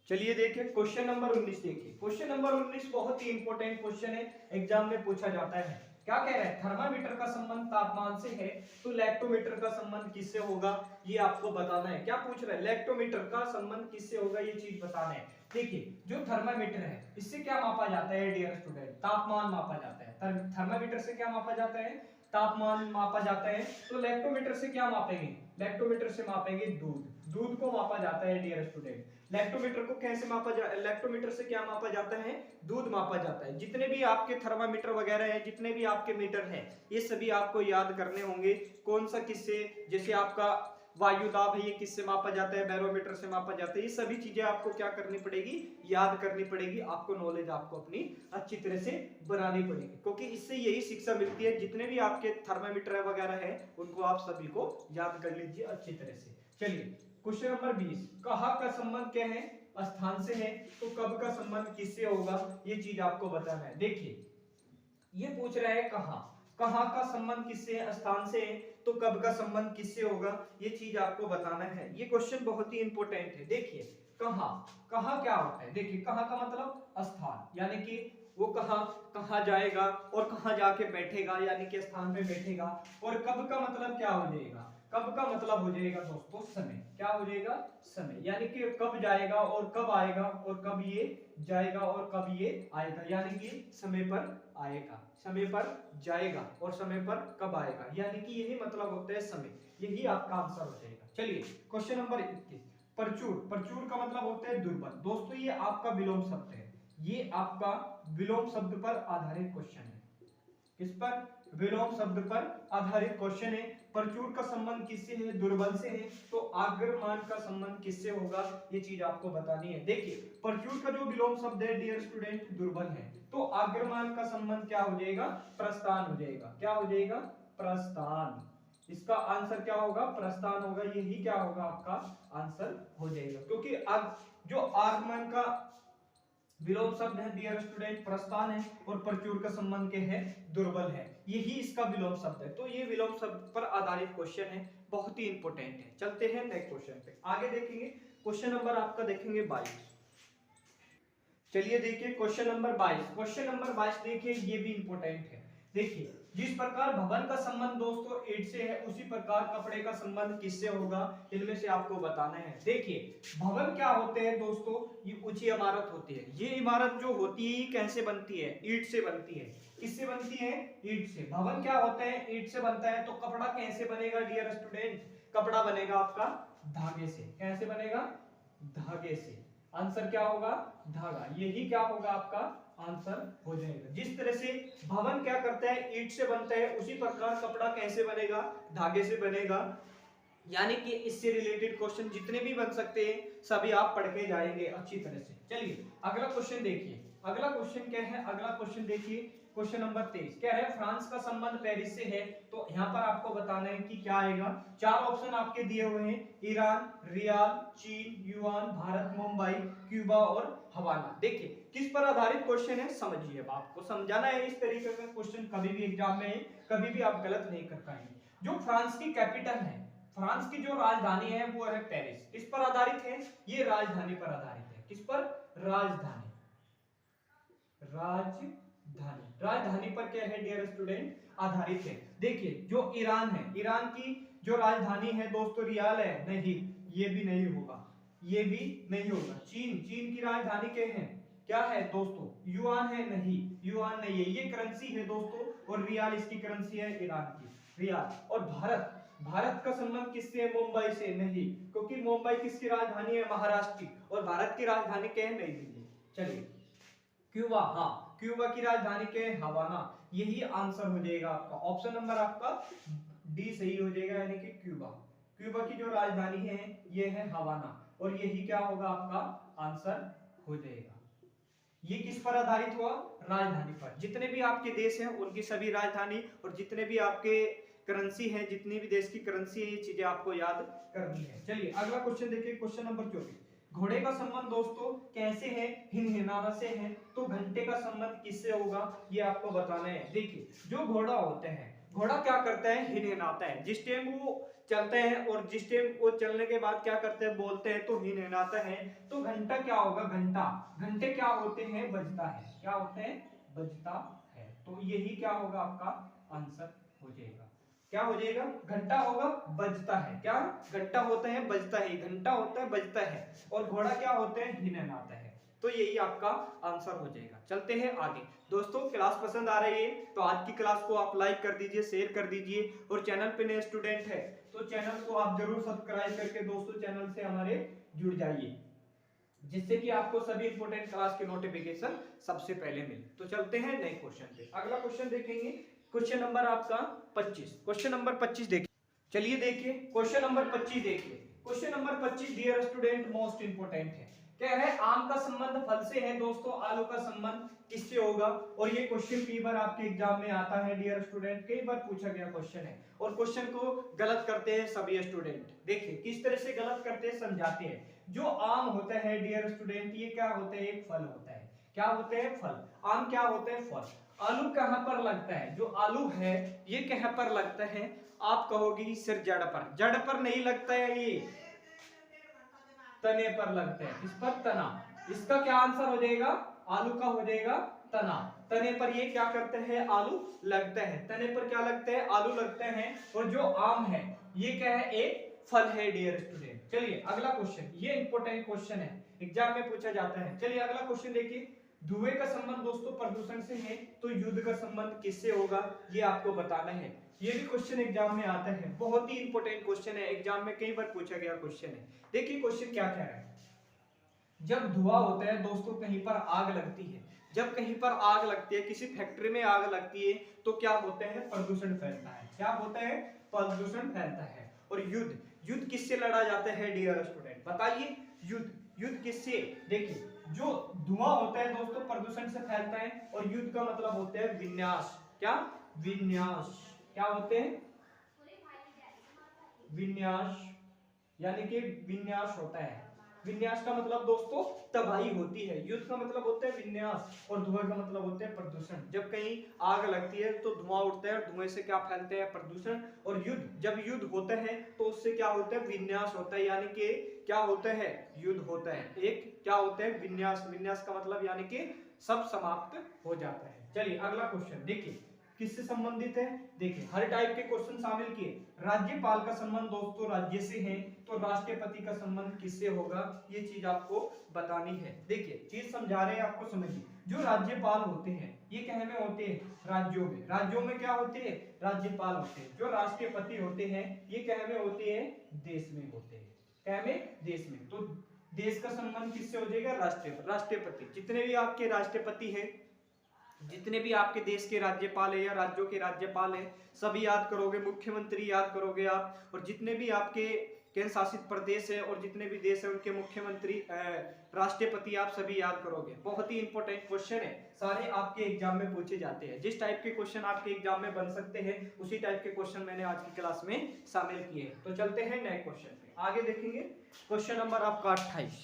चलिए देखिए क्वेश्चन नंबर 19 देखिए, क्वेश्चन नंबर 19 बहुत ही इंपॉर्टेंट क्वेश्चन है, एग्जाम में पूछा जाता है। क्या कह रहा है, थर्मामीटर का संबंध तापमान से है तो लैक्टोमीटर का संबंध किससे होगा, ये आपको बताना है। क्या पूछ रहा है, लैक्टोमीटर का संबंध किससे होगा, ये चीज बताना है। देखिए जो थर्मामीटर है इससे क्या मापा जाता है डियर स्टूडेंट, तापमान मापा जाता है। थर्मामीटर से क्या मापा जाता है, तापमान मापा जाता है। तो लैक्टोमीटर से क्या मापेंगे, लैक्टोमीटर से मापेंगे दूध, दूध को मापा जाता है डियर स्टूडेंट। लैक्टोमीटर को कैसे मापा लैक्टोमीटर से क्या मापा जाता है, दूध मापा जाता है। जितने भी आपके थर्मामीटर वगैरह हैं, जितने भी आपके मीटर हैं, ये सभी आपको याद करने होंगे। कौन सा किससे, जैसे आपका वायु दाब है ये किससे मापा जाता है, बैरोमीटर से मापा जाता है। ये सभी चीजें आपको क्या करनी पड़ेगी, याद करनी पड़ेगी। आपको नॉलेज आपको अपनी अच्छी तरह से बनानी पड़ेगी, क्योंकि इससे यही शिक्षा मिलती है। जितने भी आपके थर्मामीटर वगैरह है उनको आप सभी को याद कर लीजिए अच्छी तरह से। चलिए क्वेश्चन नंबर 20, कहा का संबंध क्या है, स्थान से है। तो कब का संबंध किससे होगा, ये चीज आपको बताना है। देखिए ये पूछ रहा है कहा, कहाँ का संबंध किससे है, स्थान से है, तो कब का संबंध किससे होगा, ये चीज आपको बताना है। ये क्वेश्चन बहुत ही इंपॉर्टेंट है। देखिए कहाँ, कहाँ क्या होता है, देखिए कहाँ का मतलब स्थान, यानी कि वो कहाँ कहाँ जाएगा और कहाँ जाके बैठेगा, यानी कि स्थान पे बैठेगा। और कब का मतलब क्या हो जाएगा, कब का मतलब हो जाएगा दोस्तों समय, क्या हो जाएगा समय, यानी कि कब जाएगा और कब आएगा, और कब ये जाएगा और कब ये आएगा, यानी कि समय पर आएगा, समय पर जाएगा और समय पर कब आएगा, यानी कि यही मतलब होता है समय। यही आपका आंसर हो जाएगा। चलिए क्वेश्चन नंबर 21, प्रचुर, प्रचुर का मतलब होता है दुर्बल। दोस्तों ये आपका विलोम शब्द है, ये आपका विलोम शब्द पर आधारित क्वेश्चन है। किस पर, विलोम शब्द पर आधारित क्वेश्चन है। प्रचुर का संबंध किससे है, दुर्बल से है, तो आग्रमान का संबंध किससे होगा, ये चीज आपको बतानी है। देखिए प्रचुर का जो विलोम शब्द है डियर स्टूडेंट दुर्बल है, तो आग्रमान का संबंध क्या हो जाएगा, प्रस्थान हो जाएगा। क्या हो जाएगा, प्रस्थान। इसका आंसर क्या होगा, प्रस्थान होगा। यही क्या होगा आपका आंसर हो जाएगा, क्योंकि जो आगमन का विलोम शब्द है डियर स्टूडेंट प्रस्थान है, और प्रचुर का संबंध के है दुर्बल है, यही इसका विलोम शब्द है। तो ये विलोम शब्द पर आधारित क्वेश्चन है, बहुत ही इंपॉर्टेंट है। चलते हैं नेक्स्ट क्वेश्चन पे, आगे देखेंगे। क्वेश्चन नंबर आपका देखेंगे 22। चलिए देखिए क्वेश्चन नंबर 22, क्वेश्चन नंबर 22 देखिए ये भी इंपॉर्टेंट है। देखिए जिस प्रकार भवन का संबंध दोस्तों ईंट से है, उसी प्रकार कपड़े का संबंध किससे होगा, इनमें से आपको बताना है। देखिए भवन क्या होते हैं दोस्तों, ये ऊंची इमारत होती है। ये इमारत जो होती है कैसे बनती है, ईंट से बनती है। किससे बनती है, ईंट से। भवन क्या होता है, ईंट से बनता है। तो कपड़ा कैसे बनेगा डियर स्टूडेंट, कपड़ा बनेगा आपका धागे से। कैसे बनेगा, धागे से। आंसर क्या होगा, धागा। यही क्या होगा आपका आंसर हो जाएगा। जिस तरह से भवन क्या करता है, ईंट से बनता है, उसी प्रकार कपड़ा कैसे बनेगा, धागे से बनेगा। यानी कि इससे रिलेटेड क्वेश्चन जितने भी बन सकते हैं सभी आप पढ़ के जाएंगे अच्छी तरह से। चलिए अगला क्वेश्चन देखिए, अगला क्वेश्चन क्या है, अगला क्वेश्चन देखिए क्वेश्चन नंबर 23 क्या है, फ्रांस का संबंध पेरिस से है। तो यहाँ पर आपको बताना है कि क्या आएगा। चार ऑप्शन आपके दिए हुए हैं, ईरान, रियाल, चीन, युआन, भारत, मुंबई, क्यूबा और हवाना। देखिए किस पर आधारित क्वेश्चन है, समझिए। अब आपको समझाना है, इस तरीके का क्वेश्चन कभी भी एग्जाम में कभी भी आप गलत नहीं कर पाएंगे। जो फ्रांस की कैपिटल है, फ्रांस की जो राजधानी है वो है पेरिस। किस पर आधारित है, ये राजधानी पर आधारित है। किस पर, राजधानी, राजधानी, राजधानी पर क्या है डियर स्टूडेंट, आधारित है। देखिए जो ईरान है, ईरान की जो राजधानी है दोस्तों रियाल है, नहीं ये भी नहीं होगा, ये भी नहीं होगा। चीन, चीन की राजधानी क्या है, क्या है दोस्तों, युआन है, नहीं युआन नहीं है, ये करेंसी है दोस्तों, और रियाल इसकी करेंसी है ईरान की, रियाल। और भारत, भारत का संबंध किससे है, मुंबई से, नहीं क्योंकि मुंबई किसकी राजधानी है, महाराष्ट्र की, और भारत की राजधानी क्या है, नई दिल्ली। चलिए क्यूबा, हाँ क्यूबा की राजधानी क्या है, हवाना। यही आंसर हो जाएगा आपका, ऑप्शन नंबर आपका डी सही हो जाएगा, यानी कि क्यूबा। क्यूबा की जो राजधानी है ये है हवाना, और यही क्या होगा आपका आंसर हो जाएगा। ये किस पर आधारित हुआ, राजधानी पर। जितने भी आपके देश हैं उनकी सभी राजधानी और जितने भी आपके करेंसी है, जितनी भी देश की करेंसी है, ये चीजें आपको याद करनी है। चलिए अगला क्वेश्चन देखिए, क्वेश्चन नंबर 24। घोड़े का संबंध दोस्तों कैसे है, हिनहिनाना से है। तो घंटे का संबंध किससे होगा, ये आपको बताना है। देखिए जो घोड़ा होते हैं, घोड़ा क्या करता है, हिनहिनाता है। जिस टाइम वो चलते हैं और जिस टाइम वो चलने के बाद क्या करते हैं, बोलते हैं, तो हिनहिनाता है। तो घंटा क्या होगा, घंटा, घंटे क्या होते हैं, बजता है। क्या होते हैं, बजता है। तो यही क्या होगा आपका आंसर हो जाएगा। क्या हो जाएगा, घंटा होगा, बजता है। क्या, घंटा होता है, बजता है, घंटा होता है, बजता है, और घोड़ा क्या होते हैं, हिनहिनाता है। तो यही आपका आंसर हो जाएगा। चलते हैं आगे। दोस्तों क्लास पसंद आ रही है तो आज की क्लास को आप लाइक कर दीजिए, शेयर कर दीजिए, और चैनल पे नए स्टूडेंट है तो चैनल को आप जरूर सब्सक्राइब करके दोस्तों चैनल से हमारे जुड़ जाइए, जिससे कि आपको सभी इंपोर्टेंट क्लास के नोटिफिकेशन सबसे पहले मिले। तो चलते हैं नए क्वेश्चन पे, अगला क्वेश्चन देखेंगे, क्वेश्चन नंबर आपका 25। क्वेश्चन नंबर 25 देखिए, चलिए देखिए क्वेश्चन नंबर 25 देखिए। Question number 25 dear student most important है। क्या है, आम का संबंध फल से है दोस्तों, आलू का संबंध किससे होगा। और ये क्वेश्चन कई बार आपके एग्जाम में आता है डियर स्टूडेंट, कई बार पूछा गया क्वेश्चन है, और क्वेश्चन को गलत करते हैं सभी स्टूडेंट। देखिए किस तरह से गलत करते हैं समझाते हैं। जो आम होता है डियर स्टूडेंट, ये क्या होता है, एक फल होता है। क्या होते हैं, फल। आम क्या होते हैं, फल। आलू कहां पर लगता है? जो आलू है ये कहां पर लगता है? आप कहोगी सर जड़ पर। जड़ पर नहीं लगता है, ये तने पर लगता है। इस पर तना। इसका क्या आंसर हो जाएगा? आलू का हो जाएगा तना। तने पर ये क्या करते हैं? आलू लगता है। तने पर क्या लगता है? आलू लगते हैं। और जो आम है ये क्या है? एक फल है डियर स्टूडेंट। चलिए अगला क्वेश्चन, ये इंपॉर्टेंट क्वेश्चन है, एग्जाम में पूछा जाता है। चलिए अगला क्वेश्चन देखिए, धुएं का संबंध दोस्तों प्रदूषण से है, तो युद्ध का संबंध किससे होगा? ये आपको बताना है। ये भी क्वेश्चन एग्जाम में आता है, बहुत ही इंपॉर्टेंट क्वेश्चन है, एग्जाम में कई बार पूछा गया क्वेश्चन है। देखिए क्वेश्चन क्या कह रहा है। जब धुआं होता है दोस्तों, कहीं पर आग लगती है, जब कहीं पर आग लगती है, किसी फैक्ट्री में आग लगती है, तो क्या होता है? प्रदूषण फैलता है। क्या होता है? प्रदूषण फैलता है। और युद्ध, युद्ध किससे लड़ा जाता है डियर स्टूडेंट? बताइए, युद्ध, युद्ध किससे? देखिए जो धुआं होता है दोस्तों प्रदूषण से फैलता है, और युद्ध का मतलब होता है विन्यास। क्या? विन्यास। क्या होते हैं? विन्यास, यानी कि विन्यास होता है। विन्यास का मतलब दोस्तों तबाही होती है। युद्ध का मतलब होता है विन्यास, और धुआं का मतलब होता है प्रदूषण। जब कहीं आग लगती है तो धुआं उठता है, और धुएं से क्या फैलते हैं? प्रदूषण। और युद्ध, जब युद्ध होता है तो उससे क्या होता है? विन्यास होता है, यानी कि क्या होता है? युद्ध होता है। एक क्या होता है? विन्यास। विन्यास का मतलब यानी कि सब समाप्त हो जाता है। चलिए अगला क्वेश्चन देखिए, किससे संबंधित है? देखिए हर टाइप के क्वेश्चन शामिल किए। राज्यपाल का संबंध दोस्तों राज्य से है, तो राष्ट्रपति का संबंध किससे होगा? ये चीज आपको बतानी है। देखिए चीज समझा रहे हैं आपको, समझिए। जो राज्यपाल होते हैं ये कहे में होते हैं? राज्यों में। राज्यों में क्या होते हैं? राज्यपाल होते हैं। जो राष्ट्रपति होते हैं ये कहे में होते हैं? देश में होते हैं। कहे में? देश में। तो देश का संबंध किससे हो जाएगा? राष्ट्रपति। जितने भी आपके राष्ट्रपति है, जितने भी आपके देश के राज्यपाल है या राज्यों के राज्यपाल है, सभी याद करोगे। मुख्यमंत्री याद करोगे आप, और जितने भी आपके केंद्र शासित प्रदेश है और जितने भी देश है उनके मुख्यमंत्री राष्ट्रपति आप सभी याद करोगे। बहुत ही इंपॉर्टेंट क्वेश्चन है, सारे आपके एग्जाम में पूछे जाते हैं। जिस टाइप के क्वेश्चन आपके एग्जाम में बन सकते हैं उसी टाइप के क्वेश्चन मैंने आज की क्लास में शामिल किए। तो चलते हैं नए क्वेश्चन पे, आगे देखेंगे। क्वेश्चन नंबर आपका 28।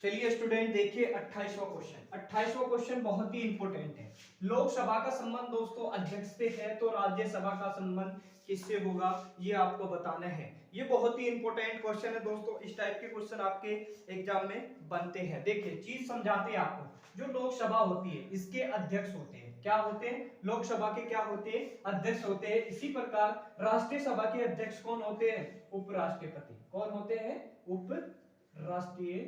चलिए स्टूडेंट देखिए 28वां क्वेश्चन। 28वां क्वेश्चन बहुत ही इंपॉर्टेंट है। लोकसभा का संबंध दोस्तों अध्यक्ष से है, तो राज्यसभा का संबंध किससे होगा? ये आपको बताना है। ये बहुत ही इंपॉर्टेंट क्वेश्चन है दोस्तों, इस टाइप के क्वेश्चन आपके एग्जाम में बनते हैं। देखिए चीज समझाते हैं आपको। जो लोकसभा होती है इसके अध्यक्ष होते हैं। क्या होते हैं? लोकसभा के क्या होते हैं? अध्यक्ष होते हैं। इसी प्रकार राष्ट्रीय सभा के अध्यक्ष कौन होते हैं? उपराष्ट्रपति। कौन होते हैं? उपराष्ट्रीय।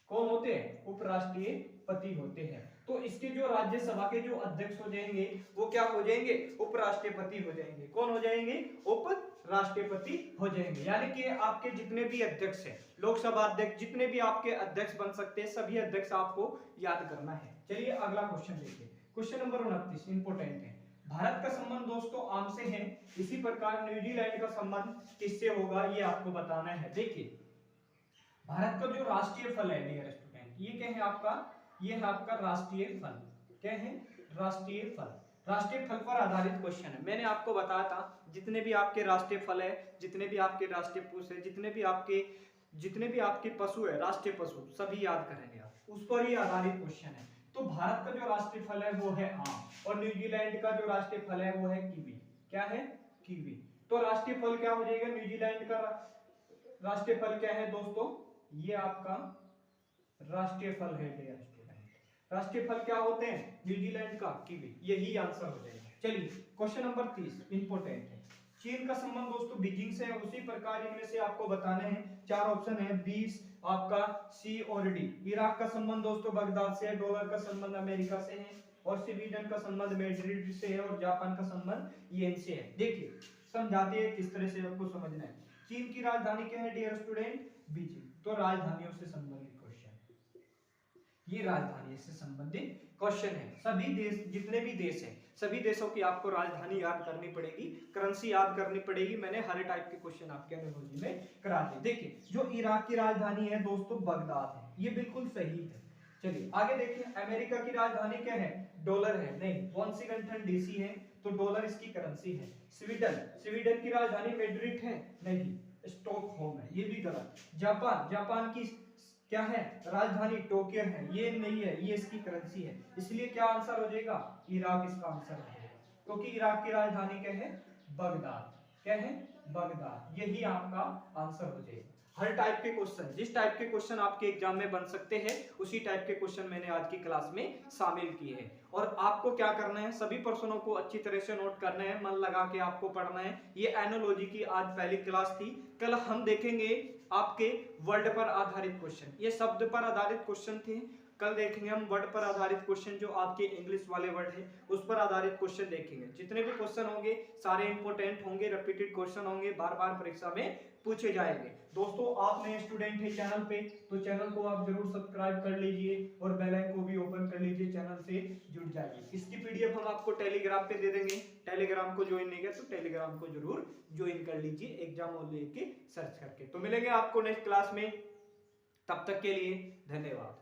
कौन होते हैं? उपराष्ट्रपति होते हैं। तो इसके जो राज्यसभा के जो अध्यक्ष हो जाएंगे वो क्या हो जाएंगे? उपराष्ट्रपति हो जाएंगे। कौन हो जाएंगे? उपराष्ट्रपति हो जाएंगे। यानी कि आपके जितने भी अध्यक्ष हैं, लोकसभा अध्यक्ष, जितने भी आपके अध्यक्ष बन सकते हैं, सभी अध्यक्ष आपको याद करना है। चलिए अगला क्वेश्चन देखिए, क्वेश्चन नंबर 29 इंपोर्टेंट है। भारत का संबंध दोस्तों आम से है, इसी प्रकार न्यूजीलैंड का संबंध किससे होगा? ये आपको बताना है। देखिए भारत का जो राष्ट्रीय फल है डियर स्टूडेंट, ये क्या है आपका? ये है आपका राष्ट्रीय फल। क्या है? राष्ट्रीय फल। राष्ट्रीय फल पर आधारित क्वेश्चन है। मैंने आपको बताया था जितने भी आपके राष्ट्रीय फल है, जितने भी आपके राष्ट्रीय पुष्प है, जितने भी आपके पशु है, राष्ट्रीय पशु, सभी याद करेंगे आप, उस पर ही आधारित क्वेश्चन है। तो भारत का जो राष्ट्रीय फल है वो है आम, और न्यूजीलैंड का जो राष्ट्रीय फल है वो है कीवी। क्या है? कीवी। तो राष्ट्रीय फल क्या हो जाएगा? न्यूजीलैंड का राष्ट्रीय फल क्या है दोस्तों? ये आपका राष्ट्रीय फल है डियर स्टूडेंट। राष्ट्रीय फल क्या होते हैं? न्यूजीलैंड का कीवी। यही आंसर हो जाएगा। चलिए क्वेश्चन नंबर 30 इंपोर्टेंट है। चीन का संबंध दोस्तों बीजिंग से है, उसी प्रकार इनमें से आपको बताने हैं। चार ऑप्शन है, 20 आपका सी और डी। इराक का संबंध दोस्तों बगदाद से है, डॉलर का संबंध अमेरिका से है, और स्वीडन का संबंध मैड्रिड से है, और जापान का संबंध येन से है। देखिए समझाते हैं किस तरह से आपको समझना है। चीन की राजधानी क्या है डियर स्टूडेंट? बीजिंग। तो राजधानियों से संबंधित क्वेश्चन, ये राजधानी से संबंधित क्वेश्चन है। सभी देश, जितने भी देश हैं, सभी देशों की आपको राजधानी याद करनी पड़ेगी, करेंसी याद करनी पड़ेगी। मैंने हर टाइप के क्वेश्चन आपके एनालॉजी में करा दिए। देखिए जो इराक की राजधानी है दोस्तों बगदाद है, ये बिल्कुल सही है। चलिए आगे देखिए, अमेरिका की राजधानी क्या है? डॉलर है? नहीं, वाशिंगटन डीसी है, तो डॉलर इसकी करेंसी है। स्वीडन की राजधानी मैड्रिड है? नहीं, स्टॉकहोम है। ये भी गलत। जापान की क्या है, राजधानी टोक्यो है, ये नहीं है, ये इसकी करेंसी है, इसलिए क्या आंसर हो जाएगा, इराक इसका आंसर हो जाएगा, क्योंकि इराक की राजधानी क्या है, बगदाद, क्या है, बगदाद, यही आपका आंसर हो जाएगा। हर टाइप के क्वेश्चन, जिस टाइप के क्वेश्चन आपके एग्जाम में बन सकते हैं उसी टाइप के क्वेश्चन मैंने आज की क्लास में शामिल किए हैं। और आपको क्या करना है, सभी प्रश्नों को अच्छी तरह से नोट करना है, मन लगा के आपको पढ़ना है। ये एनोलॉजी की आज पहली क्लास थी। कल हम देखेंगे आपके वर्ड पर आधारित क्वेश्चन, ये शब्द पर आधारित क्वेश्चन थे। कल देखेंगे हम वर्ड पर आधारित क्वेश्चन, जो आपके इंग्लिश वाले वर्ड है उस पर आधारित क्वेश्चन देखेंगे। जितने भी क्वेश्चन होंगे सारे इंपॉर्टेंट होंगे, रिपीटेड क्वेश्चन होंगे, बार बार परीक्षा में पूछे जाएंगे। दोस्तों आप नए स्टूडेंट हैं चैनल पे, तो चैनल को आप जरूर सब्सक्राइब कर लीजिए और बेल आइकन को भी ओपन कर लीजिए, चैनल से जुड़ जाइए। इसकी पीडीएफ हम आपको टेलीग्राम पे दे देंगे, टेलीग्राम को ज्वाइन नहीं किया तो टेलीग्राम को जरूर ज्वाइन कर लीजिए, एग्जाम और लेके सर्च करके। तो मिलेंगे आपको नेक्स्ट क्लास में, तब तक के लिए धन्यवाद।